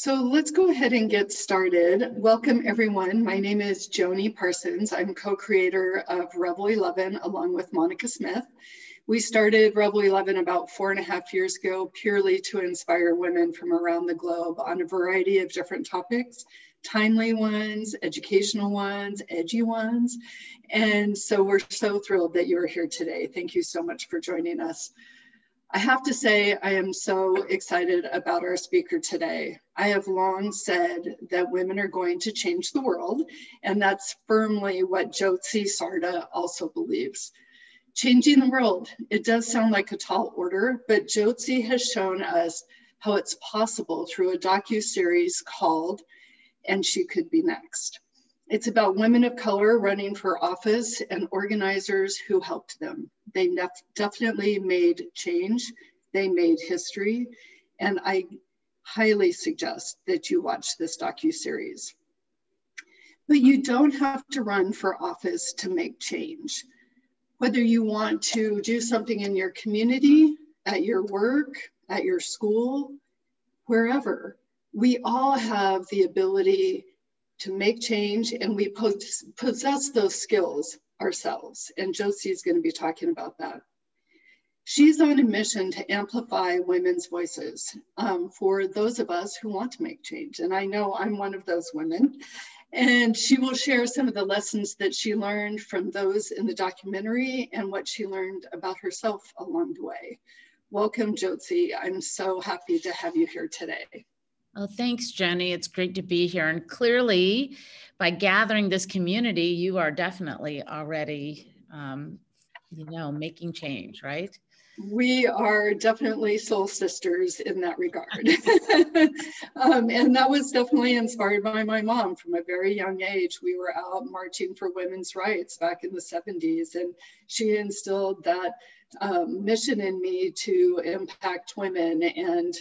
So let's go ahead and get started. Welcome everyone. My name is Joni Parsons. I'm co-creator of Revel 11 along with Monica Smith. We started Revel 11 about 4.5 years ago purely to inspire women from around the globe on a variety of different topics, timely ones, educational ones, edgy ones. And so we're so thrilled that you're here today. Thank you so much for joining us. I have to say, I am so excited about our speaker today. I have long said that women are going to change the world, and that's firmly what Jyoti Sarda also believes. Changing the world, it does sound like a tall order, but Jyoti has shown us how it's possible through a docu-series called And She Could Be Next. It's about women of color running for office and organizers who helped them. They definitely made change, they made history, and I highly suggest that you watch this docu-series. But you don't have to run for office to make change. Whether you want to do something in your community, at your work, at your school, wherever, we all have the ability to make change, and we possess those skills ourselves. And Jyoti is going to be talking about that. She's on a mission to amplify women's voices for those of us who want to make change. And I know I'm one of those women. And she will share some of the lessons that she learned from those in the documentary and what she learned about herself along the way. Welcome, Jyoti. I'm so happy to have you here today. Oh, thanks, Jenny. It's great to be here. And clearly, by gathering this community, you are definitely already, making change, right? We are definitely soul sisters in that regard. And that was definitely inspired by my mom from a very young age. We were out marching for women's rights back in the 70s, and she instilled that mission in me to impact women, and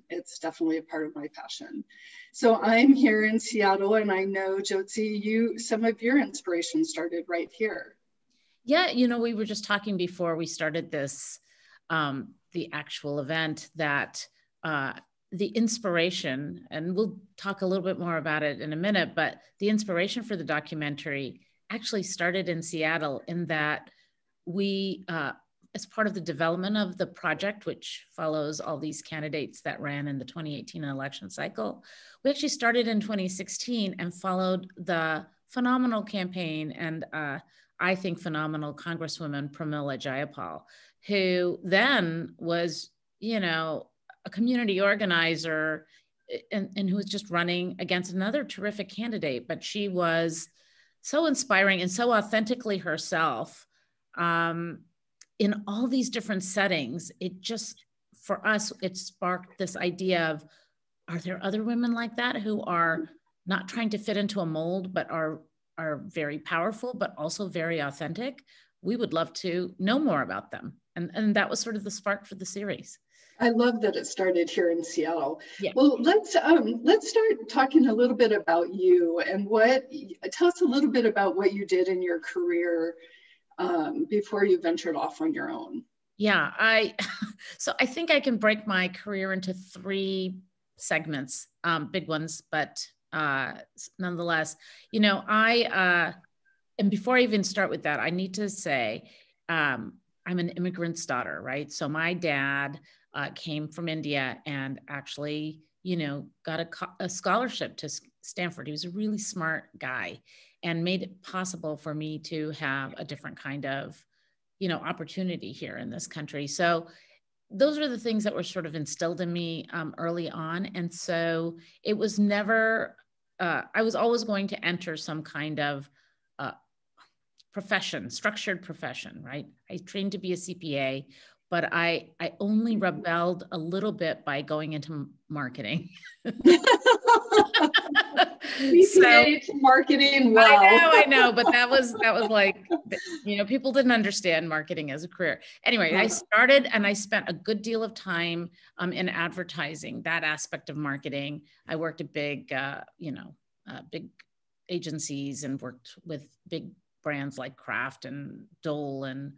it's definitely a part of my passion. So I'm here in Seattle, and I know, Jyoti, some of your inspiration started right here. Yeah, we were just talking before we started this, the actual event, that the inspiration, and we'll talk a little bit more about it in a minute, but the inspiration for the documentary actually started in Seattle, in that we, as part of the development of the project, which follows all these candidates that ran in the 2018 election cycle, we actually started in 2016 and followed the phenomenal campaign and I think phenomenal Congresswoman Pramila Jayapal, who then was, a community organizer and who was just running against another terrific candidate. But she was so inspiring and so authentically herself. In all these different settings, it just, for us, it sparked this idea of, are there other women like that who are not trying to fit into a mold, but are very powerful, but also very authentic? We would love to know more about them. And that was sort of the spark for the series. I love that it started here in Seattle. Yeah. Well, let's start talking a little bit about you and tell us a little bit about what you did in your career before you ventured off on your own. Yeah, so I think I can break my career into 3 segments, big ones, but nonetheless, and before I even start with that, I need to say, I'm an immigrant's daughter, right? So my dad came from India and actually, got a scholarship to Stanford. He was a really smart guy and made it possible for me to have a different kind of, opportunity here in this country. So those are the things that were sort of instilled in me early on. And so it was never, I was always going to enter some kind of profession, structured profession, right? I trained to be a CPA, but I only rebelled a little bit by going into marketing. CPA to marketing, wow. I know, but that was like, people didn't understand marketing as a career. Anyway, I started and I spent a good deal of time in advertising, that aspect of marketing. I worked at big agencies and worked with big brands like Kraft and Dole and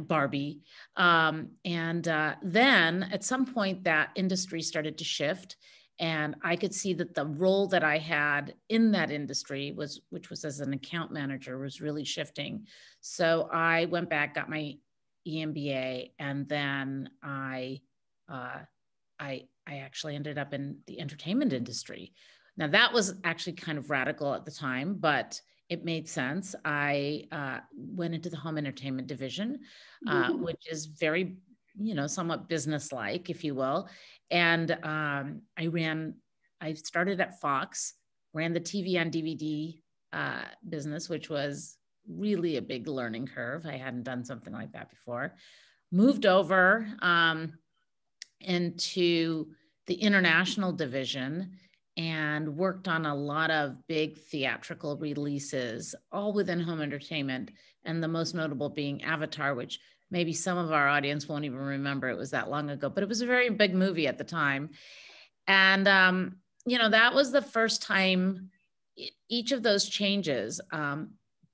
Barbie. Then at some point that industry started to shift, And I could see that the role that I had in that industry which was as an account manager, was really shifting. So I went back, got my EMBA, and then I actually ended up in the entertainment industry. Now that was actually kind of radical at the time, but it made sense. I went into the home entertainment division, which is very, somewhat business-like, if you will. And I started at Fox, ran the TV on DVD business, which was really a big learning curve. I hadn't done something like that before. Moved over into the international division and worked on a lot of big theatrical releases, all within home entertainment. And the most notable being Avatar, which maybe some of our audience won't even remember, it was that long ago, but it was a very big movie at the time. And, that was the first time. Each of those changes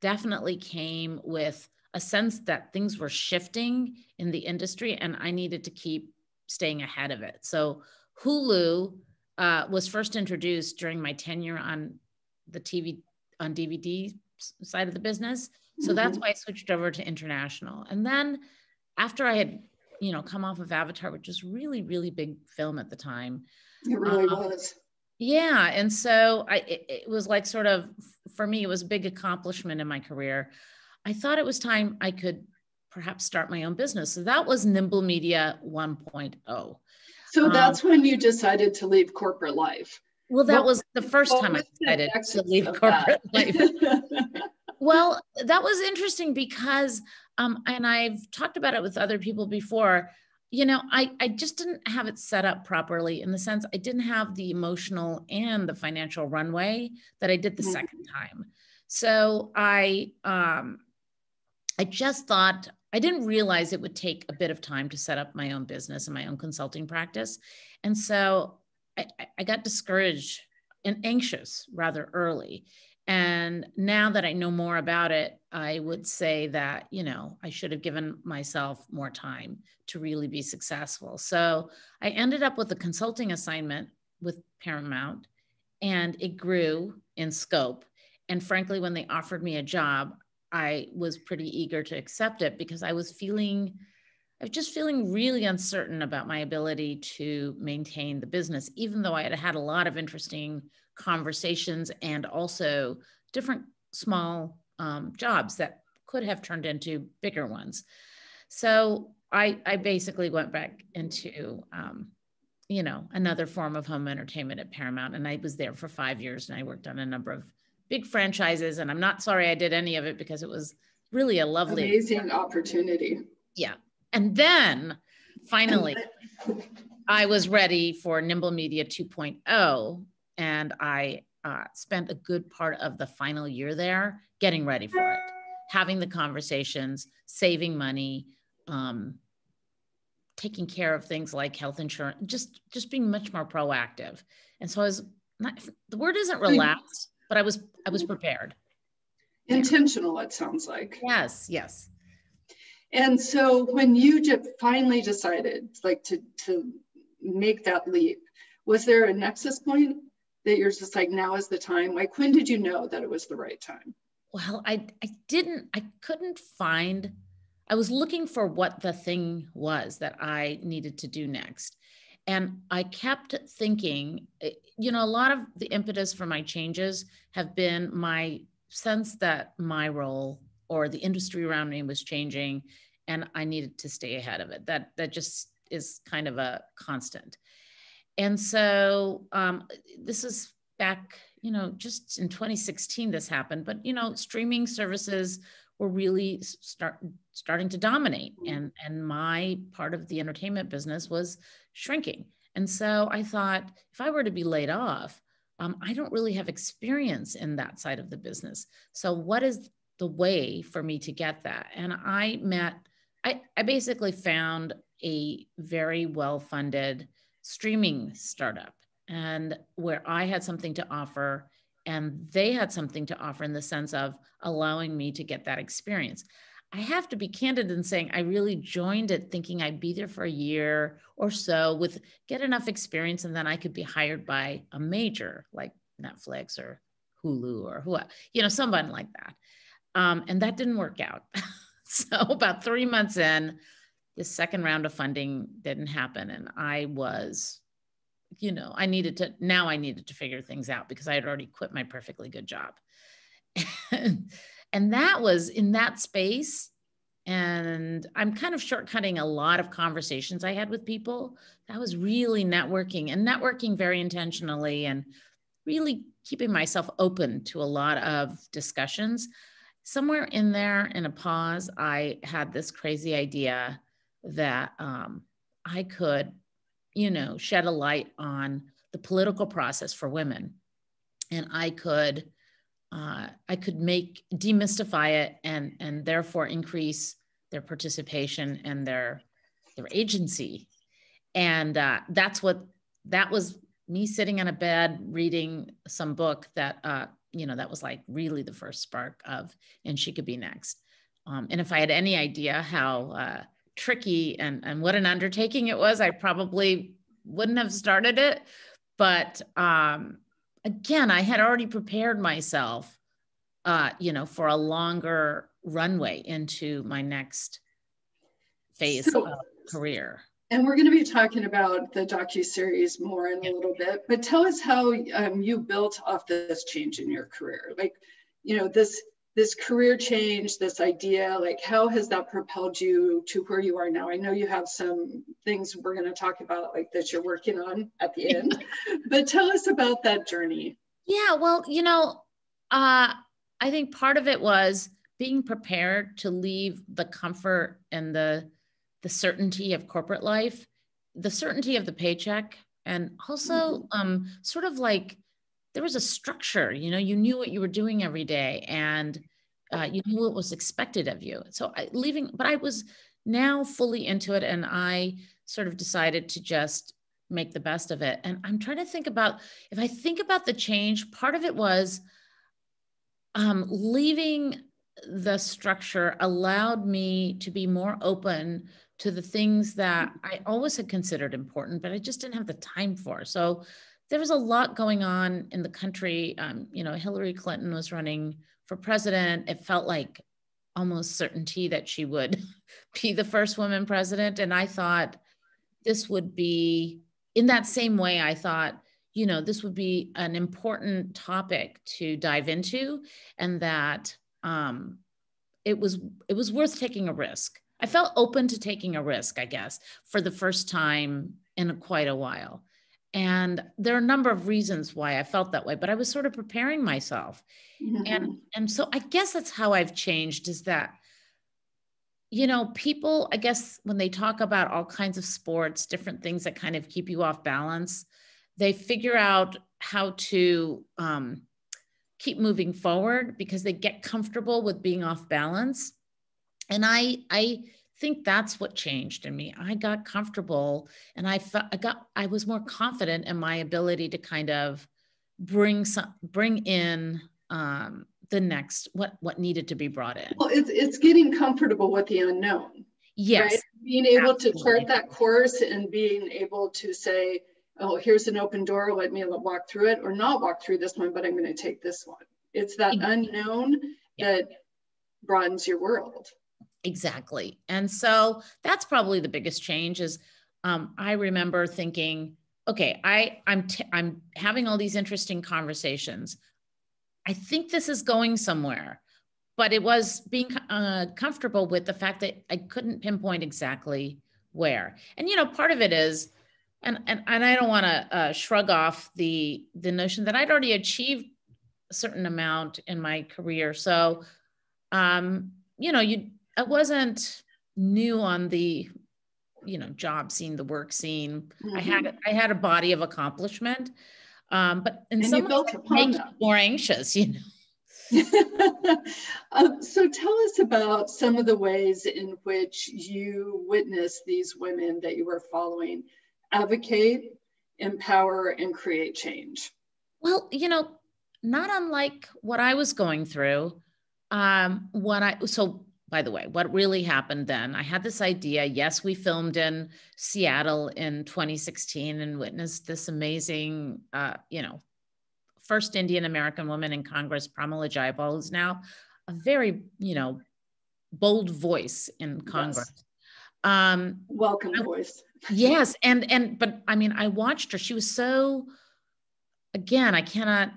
definitely came with a sense that things were shifting in the industry and I needed to keep staying ahead of it. So Hulu was first introduced during my tenure on the TV on DVD side of the business. So that's why I switched over to international. And then after I had, come off of Avatar, which was really, really big film at the time. It really was. Yeah. And so it was like sort of, for me, it was a big accomplishment in my career. I thought it was time I could perhaps start my own business. So that was Nimble Media 1.0. So that's when you decided to leave corporate life. Well, that was the first time I decided to leave corporate life. Well, that was interesting because, and I've talked about it with other people before, I just didn't have it set up properly, in the sense I didn't have the emotional and the financial runway that I did the second time. So I just thought, I didn't realize it would take a bit of time to set up my own business and my own consulting practice. And so I got discouraged and anxious rather early. And now that I know more about it, I would say that, I should have given myself more time to really be successful. So I ended up with a consulting assignment with Paramount, and it grew in scope. And frankly, when they offered me a job, I was pretty eager to accept it because I was just feeling really uncertain about my ability to maintain the business, even though I had had a lot of interesting conversations and also different small jobs that could have turned into bigger ones. So I basically went back into, another form of home entertainment at Paramount. And I was there for 5 years and I worked on a number of big franchises. And I'm not sorry I did any of it because it was really a lovely, amazing opportunity. Yeah. And then finally, I was ready for Nimble Media 2.0. And I spent a good part of the final year there getting ready for it, having the conversations, saving money, taking care of things like health insurance, just being much more proactive. And so I was not, the word isn't relaxed, but I was prepared. Intentional, it sounds like. Yes, yes. And so when you finally decided to make that leap, was there a nexus point that you're just like, now is the time? Like, when did you know that it was the right time? Well, I couldn't find, I was looking for what the thing was that I needed to do next. And I kept thinking, a lot of the impetus for my changes have been my sense that my role or the industry around me was changing and I needed to stay ahead of it. That just is kind of a constant. And so this is back, just in 2016, this happened, but, streaming services were really starting to dominate. And my part of the entertainment business was shrinking. And so I thought, if I were to be laid off, I don't really have experience in that side of the business. So what is the way for me to get that? And I basically found a very well-funded streaming startup, and where I had something to offer and they had something to offer in the sense of allowing me to get that experience. I have to be candid in saying I really joined it thinking I'd be there for a year or so with get enough experience, and then I could be hired by a major like Netflix or Hulu or who, someone like that. And that didn't work out. So about 3 months in, the second round of funding didn't happen. And I was, I needed to figure things out because I had already quit my perfectly good job. And that was in that space. And I'm kind of shortcutting a lot of conversations I had with people. That was really networking very intentionally and really keeping myself open to a lot of discussions. Somewhere in there, in a pause, I had this crazy idea that I could, shed a light on the political process for women. And I could demystify it and therefore increase their participation and their agency. And that was me sitting on a bed reading some book that, that was like really the first spark of, and she could be next. And if I had any idea how tricky and what an undertaking it was, I probably wouldn't have started it. But again, I had already prepared myself, for a longer runway into my next phase of career. And we're going to be talking about the docu-series more in a little bit, but tell us how you built off this change in your career. Like, this career change, this idea, like how has that propelled you to where you are now? I know you have some things we're going to talk about like that you're working on at the end, but tell us about that journey. Yeah, well, I think part of it was being prepared to leave the comfort and the certainty of corporate life, the certainty of the paycheck, and also sort of like there was a structure, you knew what you were doing every day and you knew what was expected of you. So but I was now fully into it, and I sort of decided to just make the best of it. And I'm trying to think about, if I think about the change, part of it was leaving the structure allowed me to be more open to the things that I always had considered important, but I just didn't have the time for. So there was a lot going on in the country. Hillary Clinton was running for president. It felt like almost certainty that she would be the first woman president. And I thought this would be, in that same way, I thought, this would be an important topic to dive into, and that it was worth taking a risk. I felt open to taking a risk, I guess, for the first time in quite a while. And there are a number of reasons why I felt that way, but I was sort of preparing myself. Mm-hmm. And so I guess that's how I've changed, is that, people, I guess, when they talk about all kinds of sports, different things that kind of keep you off balance, they figure out how to keep moving forward because they get comfortable with being off balance. And I think that's what changed in me. I got comfortable, and I was more confident in my ability to kind of bring in the next, what needed to be brought in. Well, it's getting comfortable with the unknown. Yes. Right? Being able to chart that course and being able to say, oh, here's an open door, let me walk through it, or not walk through this one, but I'm going to take this one. It's that unknown that broadens your world. Exactly. And so that's probably the biggest change is I remember thinking, okay, I'm having all these interesting conversations. I think this is going somewhere, but it was being comfortable with the fact that I couldn't pinpoint exactly where. And, part of it is, and I don't want to shrug off the notion that I'd already achieved a certain amount in my career. So, I wasn't new on the, job scene, the work scene. Mm-hmm. I had a body of accomplishment, but in some ways it makes you more anxious, So tell us about some of the ways in which you witness these women that you were following advocate, empower, and create change. Well, not unlike what I was going through. So by the way, what really happened then, I had this idea. Yes, we filmed in Seattle in 2016 and witnessed this amazing, first Indian American woman in Congress, Pramila Jayapal, who's now a very, bold voice in Congress. Yes. Welcome voice. Yes. But I mean, I watched her. She was so, again, I cannot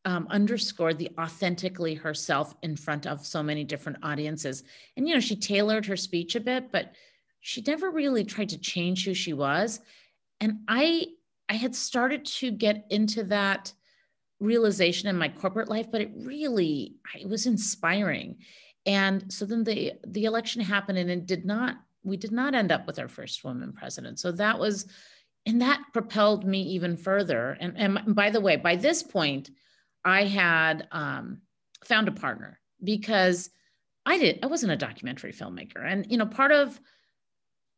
underscore the authentically herself in front of so many different audiences. And, she tailored her speech a bit, but she never really tried to change who she was. And I had started to get into that realization in my corporate life, but it was inspiring. And so then the election happened, and we did not end up with our first woman president. So that propelled me even further. And by the way, by this point, I had found a partner, because I wasn't a documentary filmmaker. And, part of,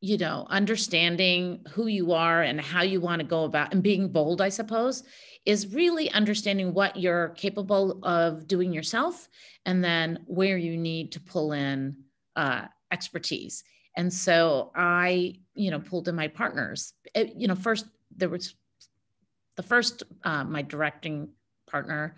understanding who you are and how you want to go about and being bold, I suppose, is really understanding what you're capable of doing yourself, and then where you need to pull in expertise. And so I, pulled in my partners. First there was the first, my directing partner,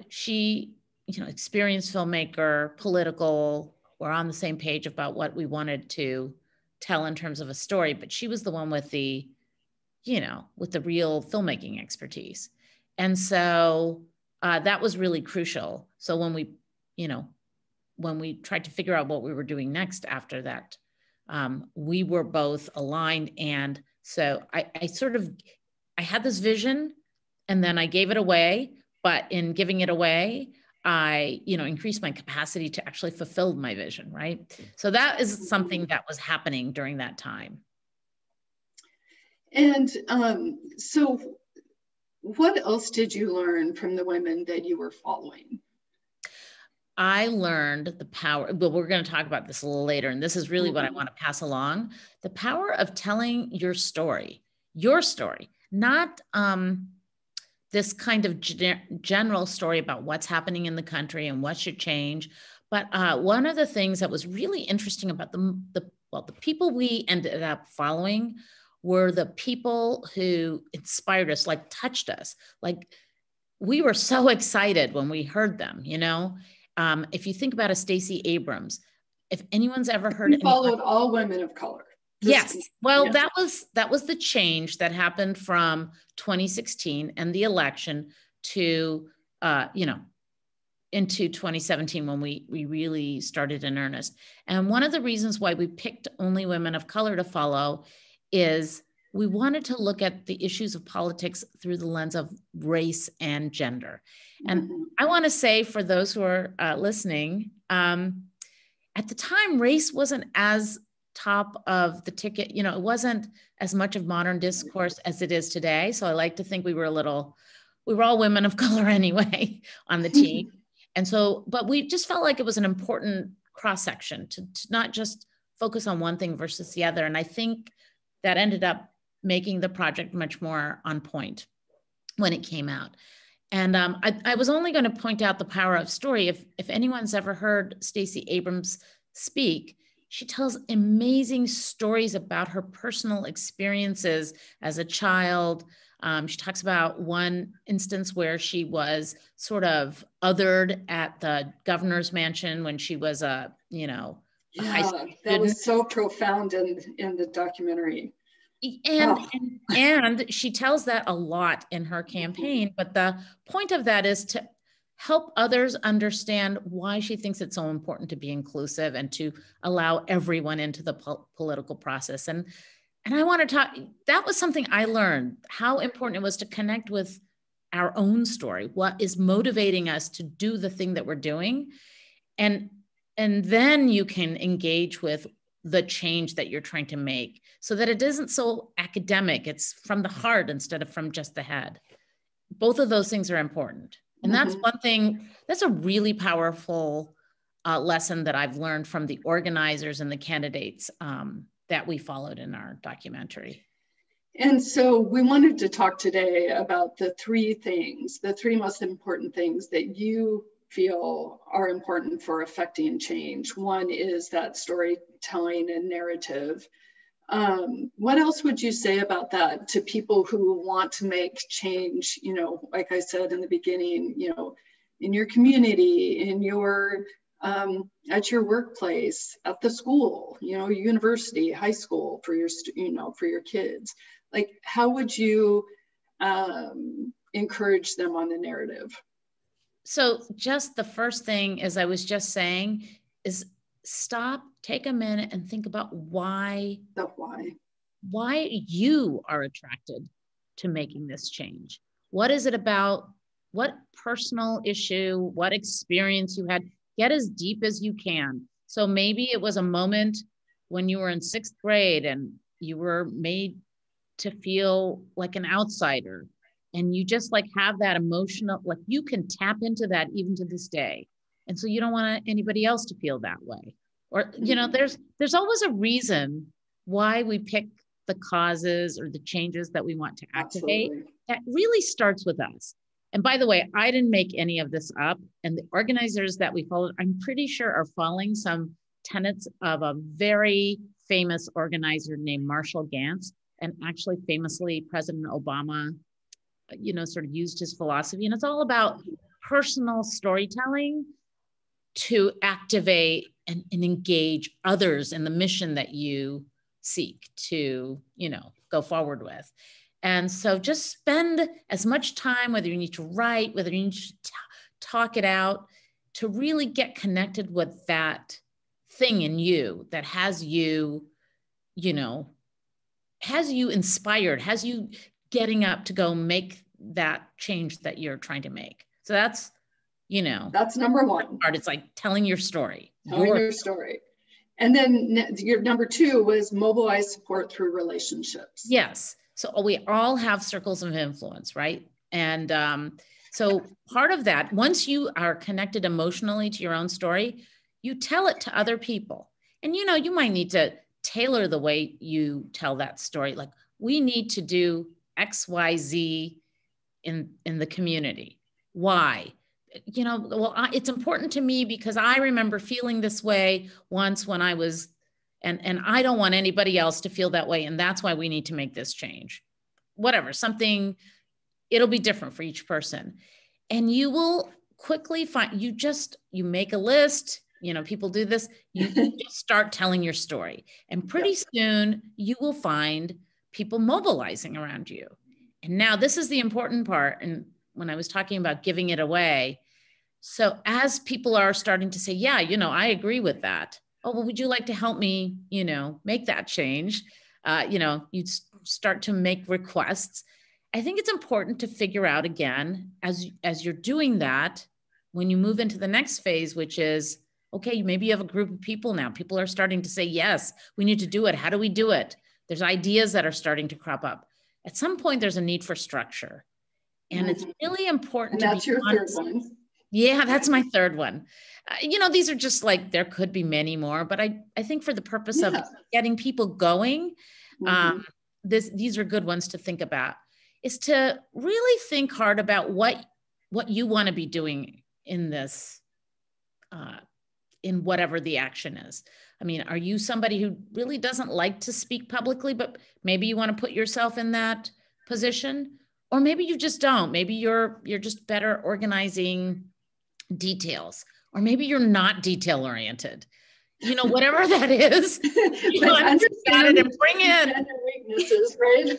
she, experienced filmmaker, political, we're on the same page about what we wanted to tell in terms of a story, but she was the one with the real filmmaking expertise. And so that was really crucial. So when we tried to figure out what we were doing next after that, we were both aligned. And so I had this vision, and then I gave it away. But in giving it away, I, increased my capacity to actually fulfill my vision, right? So that is something that was happening during that time. And so what else did you learn from the women that you were following? I learned the power, but we're going to talk about this a little later, and this is really what I want to pass along, the power of telling your story, not this kind of general story about what's happening in the country and what should change. But one of the things that was really interesting about the people we ended up following were the people who inspired us, like touched us. Like, we were so excited when we heard them, if you think about a Stacey Abrams, if anyone's ever heard you followed all women of color. Yes. Well, yeah. that was the change that happened from 2016 and the election to, into 2017, when we really started in earnest. And one of the reasons why we picked only women of color to follow is we wanted to look at the issues of politics through the lens of race and gender. And I want to say, for those who are listening, at the time, race wasn't as top of the ticket. It wasn't as much of modern discourse as it is today. So I like to think we were all women of color anyway on the team. And so, but we just felt like it was an important cross-section to not just focus on one thing versus the other. And I think that ended up making the project much more on point when it came out. And I was only going to point out the power of story. If anyone's ever heard Stacey Abrams speak, she tells amazing stories about her personal experiences as a child. She talks about one instance where she was sort of othered at the governor's mansion when she was a high school student. That was so profound in the documentary. And she tells that a lot in her campaign, but the point of that is to help others understand why she thinks it's so important to be inclusive and to allow everyone into the political process. And I want to talk, that was something I learned, how important it was to connect with our own story, what is motivating us to do the thing that we're doing. And then you can engage with the change that you're trying to make, so that it isn't so academic. It's from the heart instead of from just the head. Both of those things are important. And that's one thing, that's a really powerful lesson that I've learned from the organizers and the candidates that we followed in our documentary. And so we wanted to talk today about the three most important things that you feel are important for affecting change. One is that storytelling and narrative. What else would you say about that to people who want to make change, you know, like I said in the beginning, you know, in your community, in your, at your workplace, at the school, you know, university, high school, for your, you know, for your kids? Like, how would you encourage them on the narrative? So just the first thing, as I was just saying, is stop, take a minute and think about why you are attracted to making this change. What is it about? What personal issue, what experience you had? Get as deep as you can. So maybe it was a moment when you were in 6th grade and you were made to feel like an outsider, and you just like have that emotional, like you can tap into that even to this day. And so you don't want anybody else to feel that way. Or, you know, there's always a reason why we pick the causes or the changes that we want to activate. Absolutely. That really starts with us. And by the way, I didn't make any of this up. And the organizers that we followed, I'm pretty sure are following some tenets of a very famous organizer named Marshall Gantz. And actually famously President Obama, you know, sort of used his philosophy. And it's all about personal storytelling to activate and engage others in the mission that you seek to, you know, go forward with. And so just spend as much time, whether you need to write, whether you need to talk it out, to really get connected with that thing in you that has you, you know, has you inspired, has you getting up to go make that change that you're trying to make. So that's, you know, that's number one part. It's like telling your story. Telling your story. And then your number 2 was mobilize support through relationships. Yes. So we all have circles of influence, right? And so part of that, once you are connected emotionally to your own story, you tell it to other people. And, you know, you might need to tailor the way you tell that story. Like, we need to do X, Y, Z in the community. Why? You know, well, it's important to me because I remember feeling this way once when I was, and I don't want anybody else to feel that way. And that's why we need to make this change. Whatever, something, it'll be different for each person. And you will quickly find, you make a list, you know, people do this, you just start telling your story. And pretty soon you will find people mobilizing around you. And now this is the important part. And when I was talking about giving it away, so as people are starting to say, yeah, you know, I agree with that. Oh, well, would you like to help me, you know, make that change? You know, you start to make requests. I think it's important to figure out again, as you're doing that, when you move into the next phase, which is, okay, maybe you have a group of people now. People are starting to say, yes, we need to do it. How do we do it? There's ideas that are starting to crop up. At some point, there's a need for structure. And it's really important and that's your third one. Yeah, that's my third one. You know, these are just like, there could be many more, but I think for the purpose of getting people going, these are good ones to think about, is to really think hard about what you want to be doing in this, in whatever the action is. I mean, are you somebody who really doesn't like to speak publicly, but maybe you want to put yourself in that position? Or maybe you just don't. Maybe you're just better organizing details, or maybe you're not detail oriented. You know, whatever that is, you know, understand it and bring in weaknesses, right?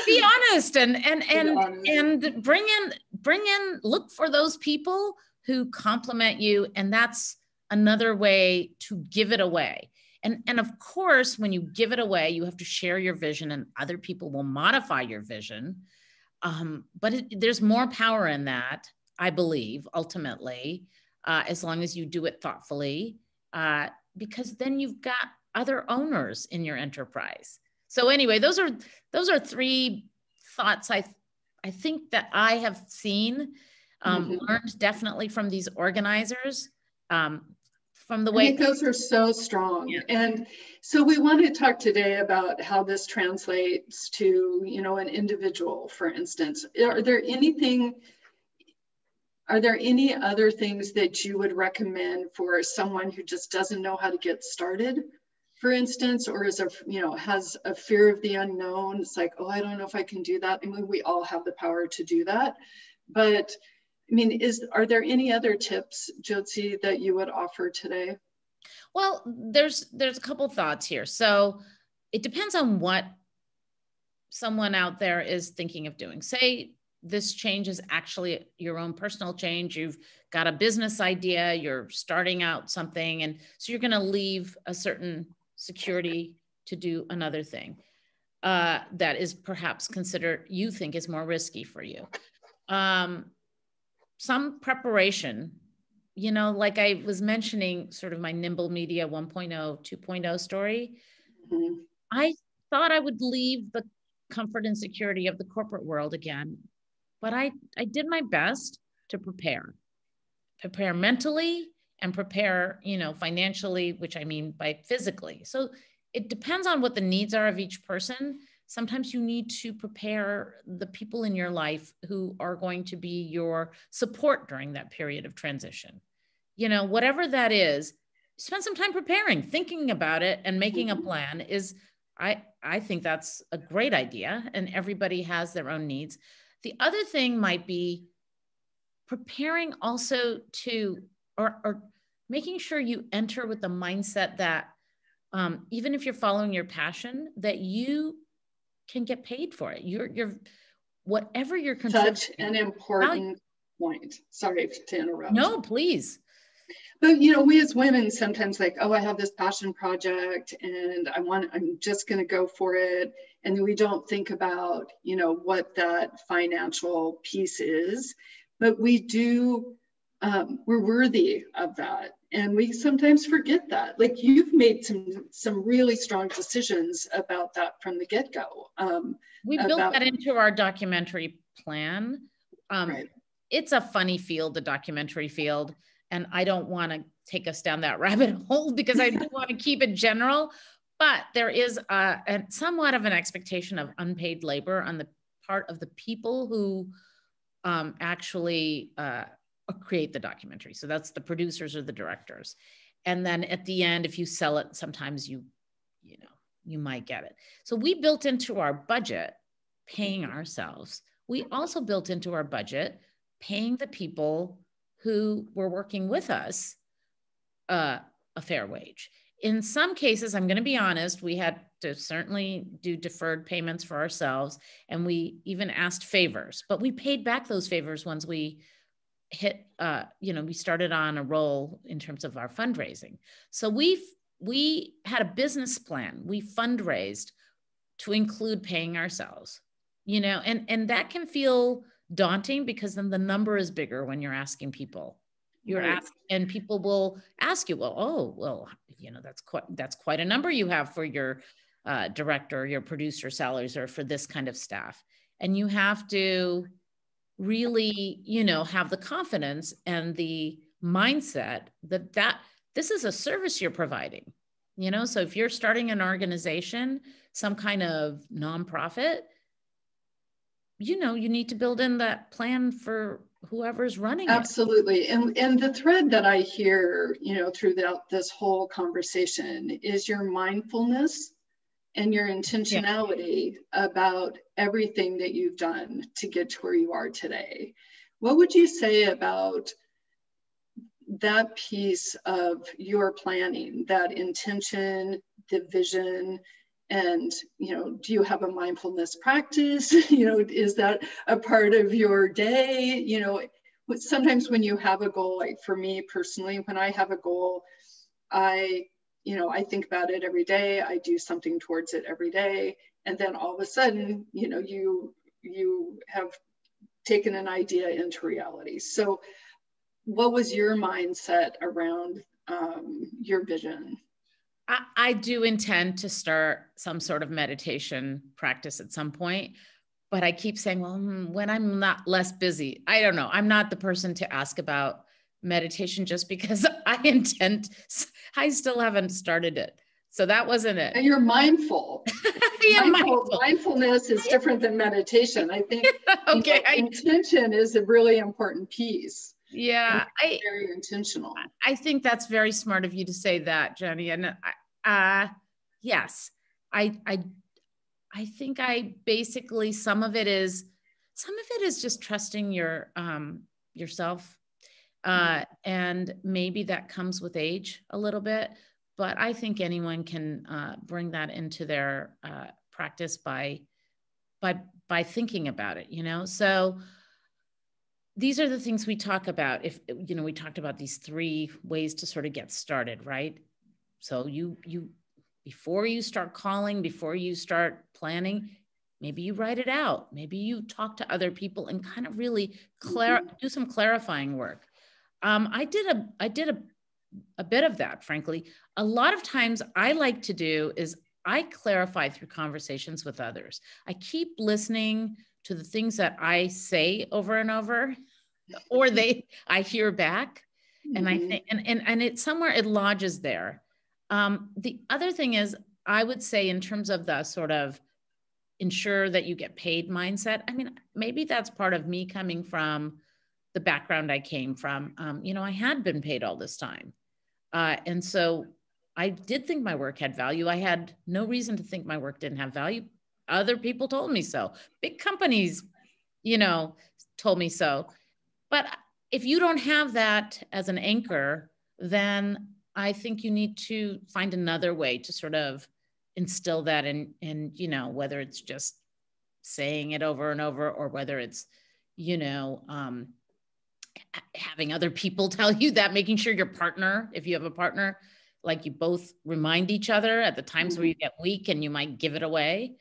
Be honest and bring in, look for those people who compliment you, and that's another way to give it away. And of course, when you give it away, you have to share your vision, and other people will modify your vision. But there's more power in that, I believe, ultimately, as long as you do it thoughtfully, because then you've got other owners in your enterprise. So anyway, those are 3 thoughts I think that I have seen, learned definitely from these organizers. From the way I think those are so strong. Yeah. And so we want to talk today about how this translates to, you know, an individual, for instance. Are there anything, Are there any other things that you would recommend for someone who just doesn't know how to get started, for instance, or is has a fear of the unknown? It's like, oh, I don't know if I can do that. I mean, we all have the power to do that. But I mean, are there any other tips, Jyoti, that you would offer today? Well, there's a couple thoughts here. So it depends on what someone out there is thinking of doing. Say this change is actually your own personal change. You've got a business idea, you're starting out something, and so you're going to leave a certain security to do another thing that is perhaps considered, you think is more risky for you. Some preparation, like I was mentioning, sort of my Nimble Media 1.0, 2.0 story. Mm-hmm. I thought I would leave the comfort and security of the corporate world again, but I did my best to prepare mentally and prepare, financially, which I mean by physically. So it depends on what the needs are of each person. Sometimes you need to prepare the people in your life who are going to be your support during that period of transition. Whatever that is, spend some time preparing, thinking about it, and making a plan is, I think that's a great idea, and everybody has their own needs. The other thing might be preparing also or making sure you enter with the mindset that even if you're following your passion, that you can get paid for it. You're whatever you're contributing. Such an important point. Sorry to interrupt. No, please. But we as women sometimes like, oh, I have this passion project and I'm just going to go for it. And we don't think about, what that financial piece is, but we do, we're worthy of that. And we sometimes forget that. Like you've made some really strong decisions about that from the get-go. We built that into our documentary plan. Right. It's a funny field, the documentary field. And I don't want to take us down that rabbit hole because I do want to keep it general, but there is somewhat of an expectation of unpaid labor on the part of the people who actually create the documentary. So that's the producers or the directors. And then at the end, if you sell it, sometimes you might get it. So we built into our budget paying ourselves. We also built into our budget paying the people who were working with us a fair wage. In some cases, I'm going to be honest, we had to certainly do deferred payments for ourselves, and we even asked favors, but we paid back those favors once we hit, we started on a roll in terms of our fundraising. So we had a business plan. We fundraised to include paying ourselves, and that can feel daunting because then the number is bigger when you're asking people. And people will ask you, that's quite a number you have for your director, your producer salaries, or for this kind of staff. And you have to really, have the confidence and the mindset that this is a service you're providing. So if you're starting an organization, some kind of nonprofit, you need to build in that plan for whoever's running Absolutely. It. And the thread that I hear, throughout this whole conversation is your mindfulness and your intentionality about everything that you've done to get to where you are today. What would you say about that piece of your planning, that intention, the vision? And, do you have a mindfulness practice? Is that a part of your day? Sometimes when you have a goal, like for me personally, when I have a goal, I think about it every day. I do something towards it every day. And then all of a sudden, you have taken an idea into reality. So what was your mindset around your vision? I do intend to start some sort of meditation practice at some point, but I keep saying, well, when I'm not less busy, I don't know. I'm not the person to ask about meditation just because I still haven't started it. So that wasn't it. And you're mindful. Mindfulness is different than meditation. I think intention is a really important piece. Yeah, very intentional. I think that's very smart of you to say that, Jenny. And yes, I think I basically some of it is just trusting yourself, and maybe that comes with age a little bit. But I think anyone can bring that into their practice by thinking about it. So these are the things we talk about. If we talked about these 3 ways to sort of get started, right? So you before you start calling, before you start planning, maybe you write it out. Maybe you talk to other people and kind of really do some clarifying work. I did a bit of that, frankly. A lot of times I like to do is I clarify through conversations with others. I keep listening to the things that I say over and over, or I hear back, and I think, and it's somewhere it lodges there. The other thing is, I would say in terms of the sort of ensure that you get paid mindset. I mean, maybe that's part of me coming from the background I came from. I had been paid all this time. And so I did think my work had value. I had no reason to think my work didn't have value. Other people told me so. Big companies, told me so. But if you don't have that as an anchor, then I think you need to find another way to sort of instill that in, whether it's just saying it over and over, or whether it's, having other people tell you that, making sure your partner, if you have a partner, like you both remind each other at the times where you get weak and you might give it away.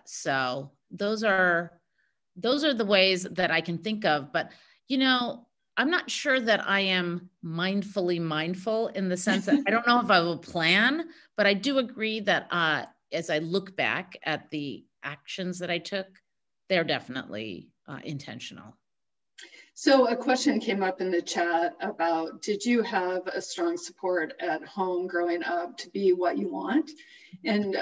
So those are the ways that I can think of. But, I'm not sure that I am mindfully mindful in the sense that I don't know if I will plan, but I do agree that as I look back at the actions that I took, they're definitely intentional. So a question came up in the chat about, did you have a strong support at home growing up to be what you want? And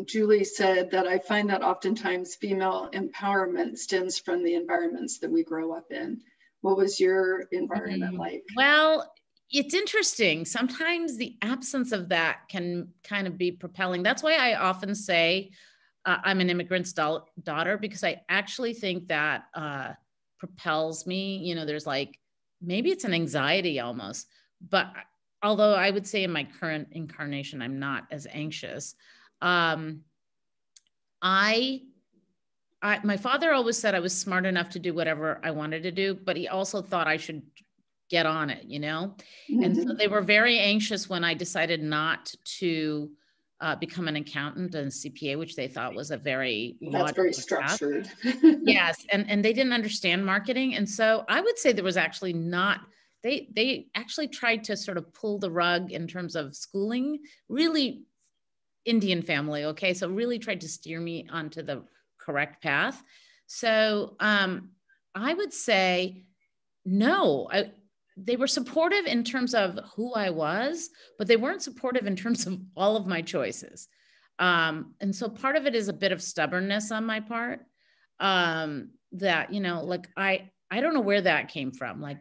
Julie said that I find that oftentimes female empowerment stems from the environments that we grow up in. What was your environment like? Well, it's interesting. Sometimes the absence of that can kind of be propelling. That's why I often say I'm an immigrant's daughter, because I actually think that propels me. There's like, maybe it's an anxiety almost, but although I would say in my current incarnation, I'm not as anxious. My father always said I was smart enough to do whatever I wanted to do, but he also thought I should get on it, And so they were very anxious when I decided not to become an accountant and CPA, which they thought was a very structured. Yes, and they didn't understand marketing, and so I would say there was actually not. They actually tried to sort of pull the rug in terms of schooling. Really, Indian family, okay, so really tried to steer me onto the correct path. So I would say no. They were supportive in terms of who I was, but they weren't supportive in terms of all of my choices. And so part of it is a bit of stubbornness on my part, that, like, I don't know where that came from. Like,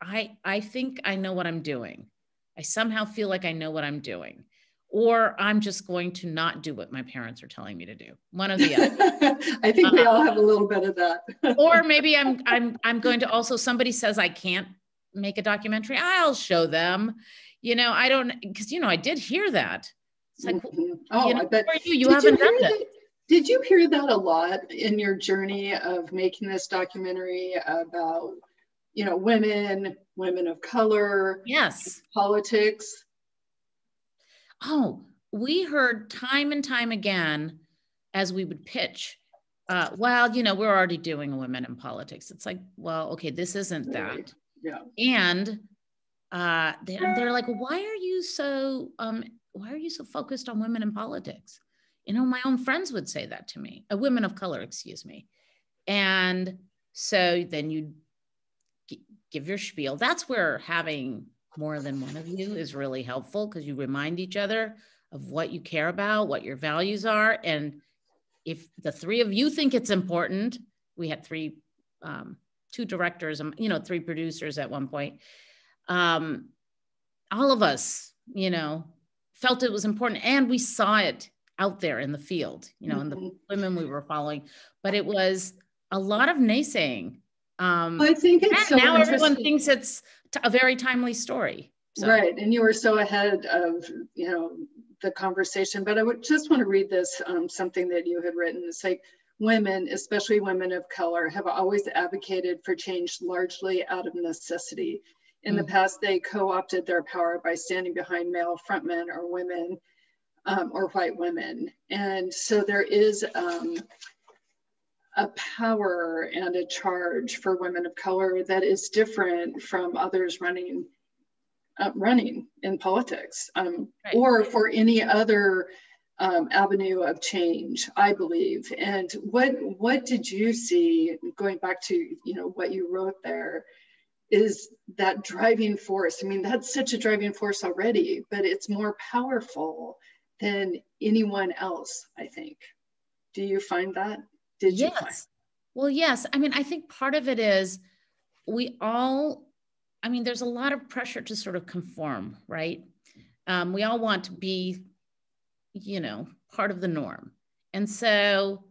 I think I know what I'm doing. I somehow feel like I know what I'm doing, or I'm just going to not do what my parents are telling me to do. One of the other. I think we all have a little bit of that. Or maybe I'm going to also, somebody says I can't make a documentary, I'll show them. I don't, because I did hear that. It's like, I bet you haven't done that. Did you hear that a lot in your journey of making this documentary about, women of color, yes, politics? Oh, we heard time and time again as we would pitch, well, we're already doing women in politics. It's like, well, okay, this isn't that. Yeah. And they're like, why are you so focused on women in politics? My own friends would say that to me, women of color, excuse me. And so then you give your spiel. That's where having more than one of you is really helpful, because you remind each other of what you care about, what your values are. And if the 3 of you think it's important, we had 3 2 directors, and, 3 producers at one point. All of us, felt it was important, and we saw it out there in the field, in the women we were following, but it was a lot of naysaying. I think it's so now everyone thinks it's a very timely story. So. Right, and you were so ahead of, the conversation, but I would just want to read this, something that you had written. It's like, women, especially women of color, have always advocated for change largely out of necessity. In the past, they co-opted their power by standing behind male frontmen or women, or white women. And so there is a power and a charge for women of color that is different from others running in politics, right. Or for any other avenue of change, I believe. And what did you see, going back to what you wrote there, is that driving force? I mean, that's such a driving force already, but it's more powerful than anyone else, I think. Do you find that? Did you find? Well, yes. I mean, I think part of it is there's a lot of pressure to sort of conform, right? We all want to be, part of the norm. And so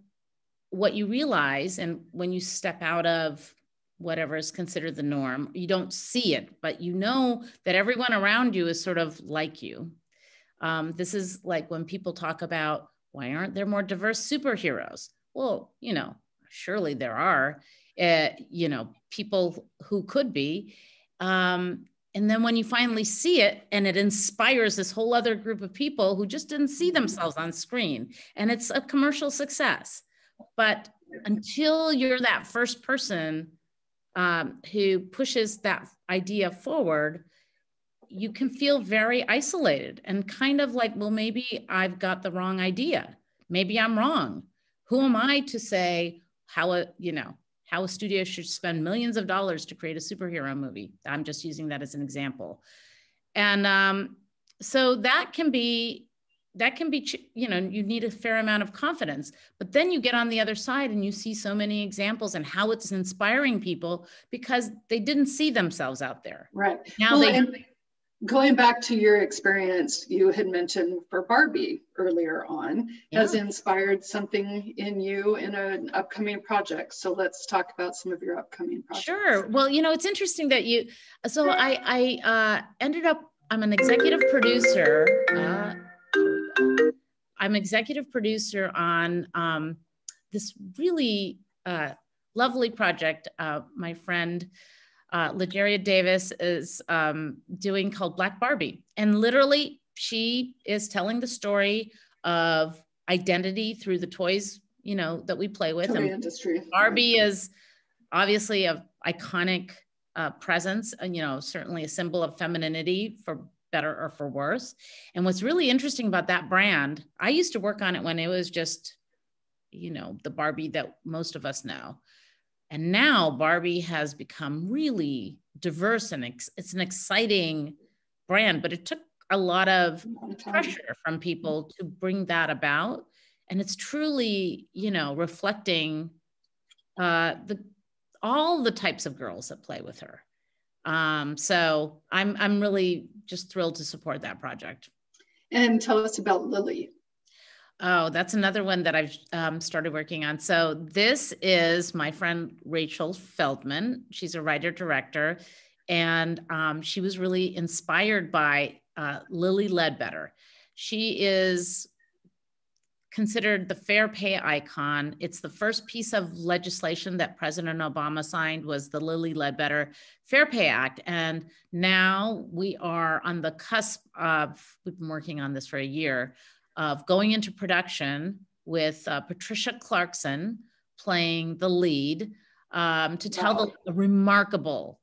what you realize, and when you step out of whatever is considered the norm, you don't see it, but you know that everyone around you is sort of like you. This is like when people talk about, why aren't there more diverse superheroes? Well, surely there are, people who could be. And then when you finally see it, and it inspires this whole other group of people who just didn't see themselves on screen, and it's a commercial success. But until you're that first person who pushes that idea forward, you can feel very isolated and kind of like, well, maybe I've got the wrong idea. Maybe I'm wrong. Who am I to say how a studio should spend millions of dollars to create a superhero movie? I'm just using that as an example. And so that can be, you need a fair amount of confidence, but then you get on the other side and you see so many examples and how it's inspiring people because they didn't see themselves out there. Right. Now going back to your experience, you had mentioned for Barbie earlier on, has inspired something in you in an upcoming project. So let's talk about some of your upcoming projects. Sure. Well, it's interesting that I ended up, I'm an executive producer. I'm executive producer on this really lovely project. My friend, Legeria Davis is doing called Black Barbie. And literally she is telling the story of identity through the toys, that we play with. Toy industry. Barbie is obviously an iconic presence, and, certainly a symbol of femininity for better or for worse. And what's really interesting about that brand, I used to work on it when it was just, the Barbie that most of us know. And now Barbie has become really diverse, and it's an exciting brand, but it took a lot of pressure from people to bring that about. And it's truly, reflecting all the types of girls that play with her. So I'm really just thrilled to support that project. And tell us about Lily. Oh, that's another one that I've started working on. So this is my friend Rachel Feldman. She's a writer-director, and she was really inspired by Lily Ledbetter. She is considered the fair pay icon. It's the first piece of legislation that President Obama signed, was the Lily Ledbetter Fair Pay Act. And now we are on the cusp of, we've been working on this for a year, of going into production with Patricia Clarkson playing the lead to tell the remarkable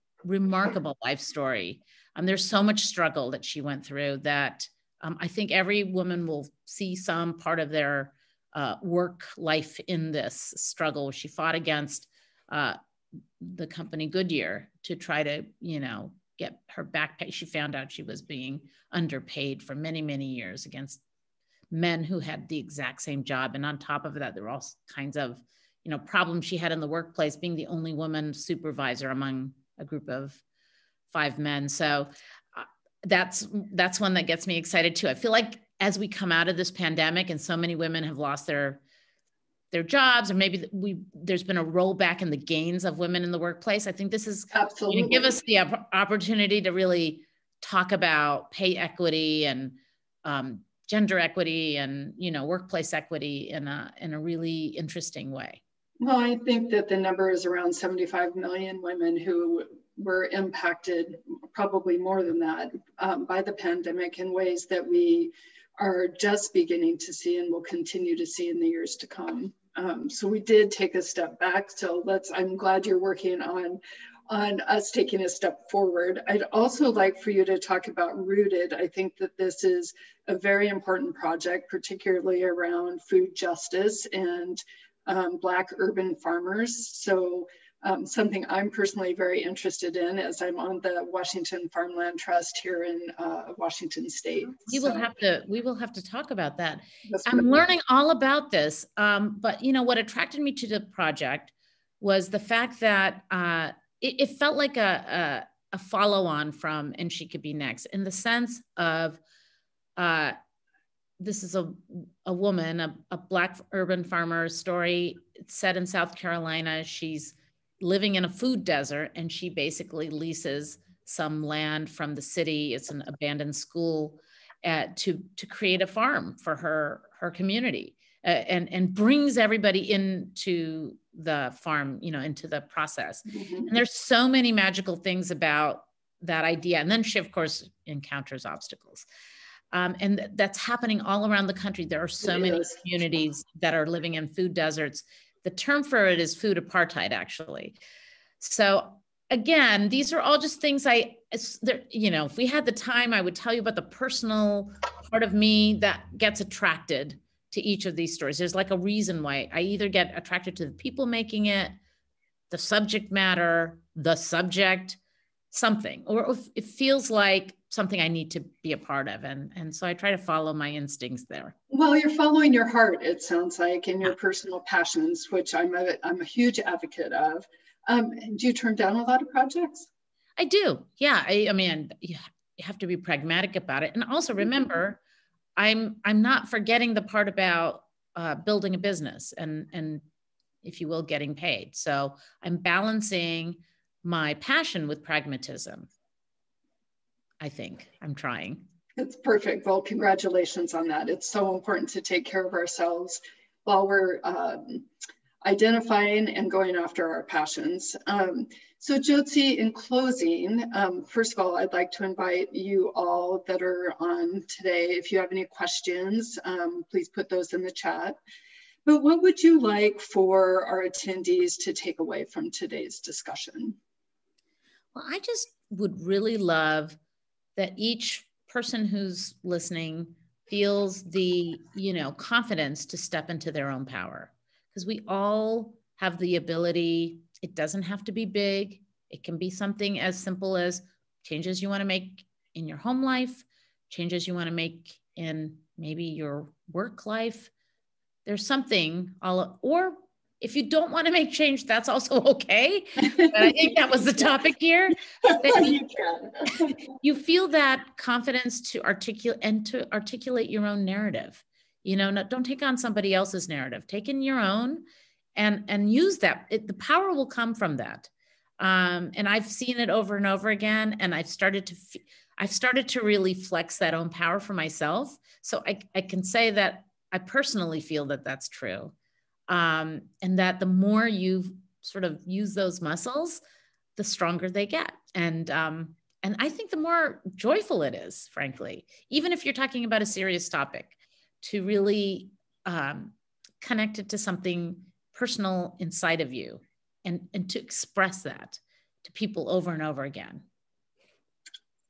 life story. There's so much struggle that she went through that I think every woman will see some part of their work life in this struggle. She fought against the company Goodyear to try to, get her back pay. She found out she was being underpaid for many, many years against men who had the exact same job. And on top of that, there were all kinds of, problem she had in the workplace, being the only woman supervisor among a group of 5 men. So that's one that gets me excited too. I feel like as we come out of this pandemic and so many women have lost their jobs, or maybe there's been a rollback in the gains of women in the workplace. I think this is going to give us the opportunity to really talk about pay equity and gender equity and, workplace equity in a really interesting way. Well, I think that the number is around 75 million women who were impacted, probably more than that, by the pandemic in ways that we are just beginning to see and will continue to see in the years to come. So we did take a step back. So I'm glad you're working on us taking a step forward. I'd also like for you to talk about Rooted. I think that this is a very important project, particularly around food justice and Black urban farmers. So something I'm personally very interested in, as I'm on the Washington Farmland Trust here in Washington State. We will have to talk about that. I'm learning all about this, but what attracted me to the project was the fact that it felt like a follow-on from And She Could Be Next, in the sense of this is a woman, a Black urban farmer story. It's set in South Carolina. She's living in a food desert, and she basically leases some land from the city. It's an abandoned school to create a farm for her community, and brings everybody into the farm, into the process. Mm-hmm. And there's so many magical things about that idea. And then she, of course, encounters obstacles. And that's happening all around the country. There are so many communities that are living in food deserts. The term for it is food apartheid, actually. So again, these are all just things if we had the time, I would tell you about the personal part of me that gets attracted to each of these stories. There's like a reason why I either get attracted to the people making it, the subject matter, the subject, something, or it feels like something I need to be a part of. And so I try to follow my instincts there. Well, you're following your heart, it sounds like, and your personal passions, which I'm a huge advocate of. Do you turn down a lot of projects? I do. Yeah. I mean, you have to be pragmatic about it. And also remember, I'm not forgetting the part about building a business and, if you will, getting paid. So I'm balancing my passion with pragmatism. I think I'm trying. It's perfect. Well, congratulations on that. It's so important to take care of ourselves while we're identifying and going after our passions. So Jyoti, in closing, first of all, I'd like to invite you all that are on today, if you have any questions, please put those in the chat. But what would you like for our attendees to take away from today's discussion? Well, I just would really love that each person who's listening feels the, confidence to step into their own power, because we all have the ability. It doesn't have to be big. It can be something as simple as changes you want to make in your home life, changes you want to make in maybe your work life. There's something, or if you don't want to make change, that's also okay. But I think that was the topic here. You feel that confidence to articulate your own narrative. Don't take on somebody else's narrative. Take in your own and use that. The power will come from that. And I've seen it over and over again. And I've started to really flex that own power for myself. So I can say that I personally feel that that's true. And that the more you sort of use those muscles, the stronger they get. And I think the more joyful it is, frankly, even if you're talking about a serious topic, to really connect it to something personal inside of you and to express that to people over and over again.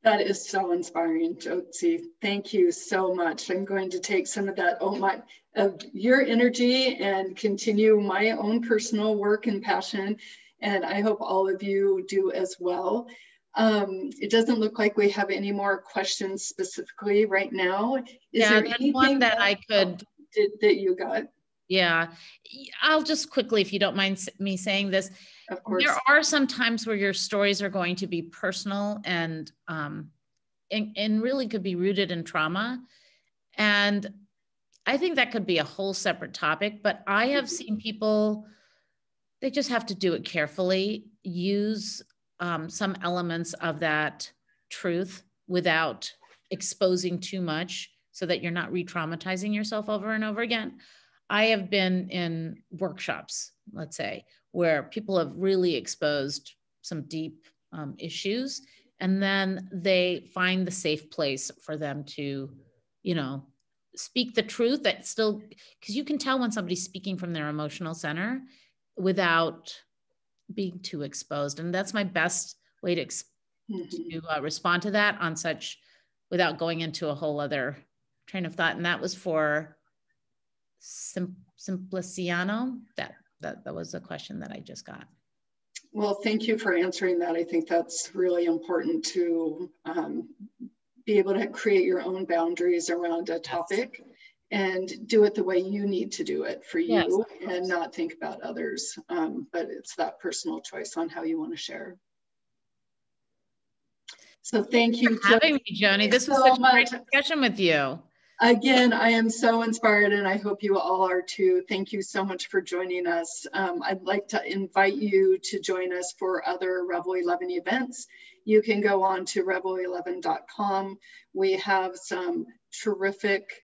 That is so inspiring, Jyoti. Thank you so much. I'm going to take some of that of your energy and continue my own personal work and passion. And I hope all of you do as well. It doesn't look like we have any more questions specifically right now. Is there anything one that I could that you got? Yeah. I'll just quickly, if you don't mind me saying this, Of course. There are some times where your stories are going to be personal and really could be rooted in trauma. And I think that could be a whole separate topic, but I have seen people, they just have to do it carefully, use some elements of that truth without exposing too much so that you're not re-traumatizing yourself over and over again. I have been in workshops, let's say, where people have really exposed some deep issues, and then they find the safe place for them to, you know, speak the truth that still, because you can tell when somebody's speaking from their emotional center without being too exposed. And that's my best way to respond to that on such, without going into a whole other train of thought. And that was for Simpliciano. That was a question that I just got. Well, thank you for answering that. I think that's really important to be able to create your own boundaries around a topic and do it the way you need to do it for you, and not think about others. But it's that personal choice on how you want to share. So thank you for having me, Joni. This was such a great discussion with you. Again, I am so inspired, and I hope you all are too. Thank you so much for joining us. I'd like to invite you to join us for other Revel 11 events. You can go on to revel11.com. We have some terrific